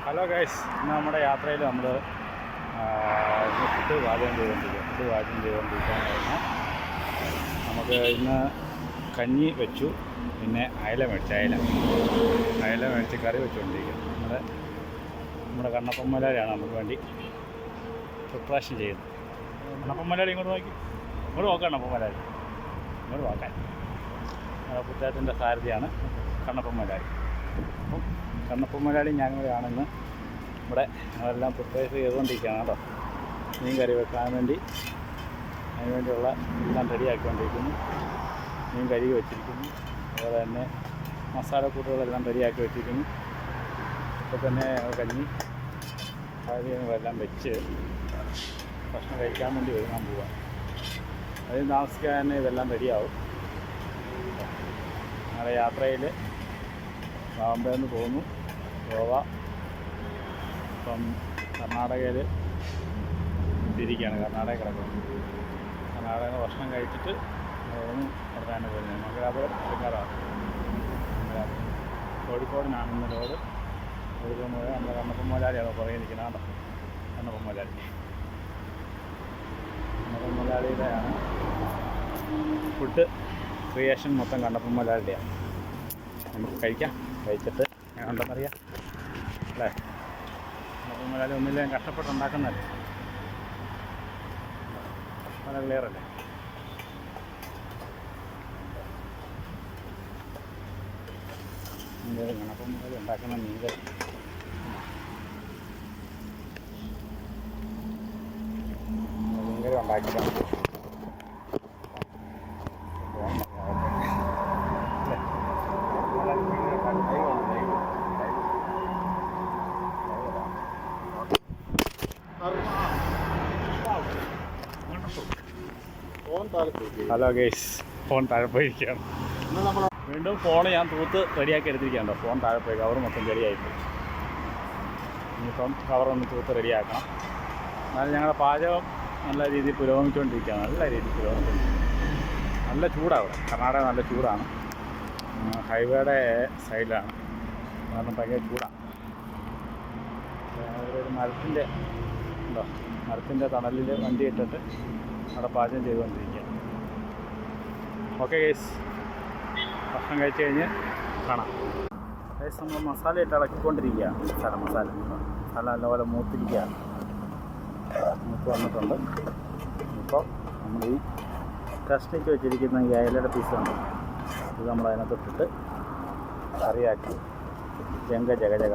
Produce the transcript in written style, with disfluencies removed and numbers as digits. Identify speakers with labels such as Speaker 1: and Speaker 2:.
Speaker 1: Hello guys, ഇന്ന് നമ്മുടെ യാത്രയിൽ നമ്മൾ ഫുഡ് പാചകം ചെയ്തുകൊണ്ടിരിക്കുകയാണ്. നമുക്ക് ഇന്ന് കഞ്ഞി വെച്ചു, പിന്നെ അയല മേടിച്ച് കറി വെച്ചുകൊണ്ടിരിക്കുക. നമ്മുടെ കണ്ണപ്പൻ മലയാളിയാണ് നമുക്ക് വേണ്ടി പ്രിപ്പറേഷൻ ചെയ്യുന്നത്. കണ്ണപ്പൻ മലയാളി ഇങ്ങോട്ട് നോക്കാം. കണ്ണപ്പൻ മലയാളി ഇങ്ങോട്ട് നോക്കാൻ പുത്തേട്ടൻ്റെ സാരഥിയാണ് കണ്ണപ്പൻ മലയാളി. അപ്പം കണ്ണപ്പൻ മലയാളി ഞാനിവിടെയാണെന്ന് ഇവിടെ ഞങ്ങളെല്ലാം പ്രിപ്പയർ ചെയ്തുകൊണ്ടിരിക്കുകയാണ് കേട്ടോ. മീൻ കറി വെക്കാൻ വേണ്ടി അതിനുവേണ്ടിയുള്ള എല്ലാം റെഡിയാക്കിക്കൊണ്ടിരിക്കുന്നു. മീൻ കഴുകി വെച്ചിരിക്കുന്നു, അതുപോലെ തന്നെ മസാലക്കൂട്ടുകളെല്ലാം റെഡിയാക്കി വെച്ചിരിക്കുന്നു. ഇപ്പോൾ തന്നെ കഞ്ഞി എല്ലാം വെച്ച് ഭക്ഷണം കഴിക്കാൻ വേണ്ടി ഒരുങ്ങാൻ പോവാം. അതിന് താമസിക്കാൻ തന്നെ ഇതെല്ലാം റെഡിയാവും. ഞങ്ങളുടെ യാത്രയിൽ ബോംബെയിൽ നിന്ന് പോകുന്നു, ഗോവ, ഇപ്പം കർണാടകയിൽ തിരിക്കുകയാണ്. കർണാടക കിടക്കുന്നു. കർണാടകയിൽ നിന്ന് ഭക്ഷണം കഴിച്ചിട്ട് ഉടനെ പോകുന്നത് മംഗലാപുരം എടുക്കാറാണ്. കോഴിക്കോടിനാണ് ഇന്ന് ലോഡ്. കോഴിക്കോട് പോയാൽ നമ്മുടെ കണ്ണപ്പൻ മലയാളിയാണ് പുറകെ നിൽക്കുന്നത് കേട്ടോ. കണ്ണപ്പൻ മലയാളിയുടെയാണ് ഫുഡ് ക്രിയേഷൻ മൊത്തം കണ്ണപ്പൻ മലയാളിയുടെയാണ്. നമുക്ക് കഴിച്ചിട്ട് ഉണ്ടെന്നറിയാം അല്ലേ. കണ്ണപ്പൻ മലയാളി ഒന്നില്ലേ കഷ്ടപ്പെട്ടുണ്ടാക്കുന്നതല്ലേ, വളരെ ക്ലിയറല്ലേ. കണ്ണപ്പൻ മലയാളി ഉണ്ടാക്കുന്ന മീൻകറി ഉണ്ടാക്കിയിട്ടാണ്. ഹലോ ഗൈസ്, ഫോൺ താഴെ പോയിരിക്കുകയാണ്. വീണ്ടും ഫോണ് ഞാൻ തൂത്ത് റെഡിയാക്കി എടുത്തിരിക്കുകയാണ്. ഫോൺ താഴെ പോയി, കവർ മൊത്തം റെഡിയായിപ്പോയി. ഇനിയിപ്പം കവറൊന്ന് തൂത്ത് റെഡിയാക്കണം. എന്നാലും ഞങ്ങളുടെ പാചകം നല്ല രീതിയിൽ പുരോഗമിച്ചുകൊണ്ടിരിക്കുകയാണ്. നല്ല ചൂടാണ് ഇവിടെ. കർണാടക നല്ല ചൂടാണ്. ഹൈവേയുടെ സൈഡിലാണ്, കാരണം ഭയങ്കര ചൂടാണ്. ഒരു മരത്തിൻ്റെ തണലിൽ വണ്ടി ഇട്ടിട്ട് അവിടെ പാചകം ചെയ്തുകൊണ്ടിരിക്കുക. ഓക്കെ ഗൈസ്, ഭക്ഷണം കഴിച്ച് കഴിഞ്ഞ് കാണാം. ഗൈസ്, നമ്മൾ മസാല ഇട്ട് ഇളക്കിക്കൊണ്ടിരിക്കുകയാണ്. മസാല നല്ലപോലെ മൂത്ത് വന്നിട്ടുണ്ട്. ഇപ്പോൾ നമ്മൾ ഈ കഷ്ണിച്ച് വെച്ചിരിക്കുന്ന ഈ അയലയുടെ പീസുണ്ട്, ഇത് നമ്മൾ അതിനകത്തിട്ടിട്ട് കറിയാക്കി ജഗജഗ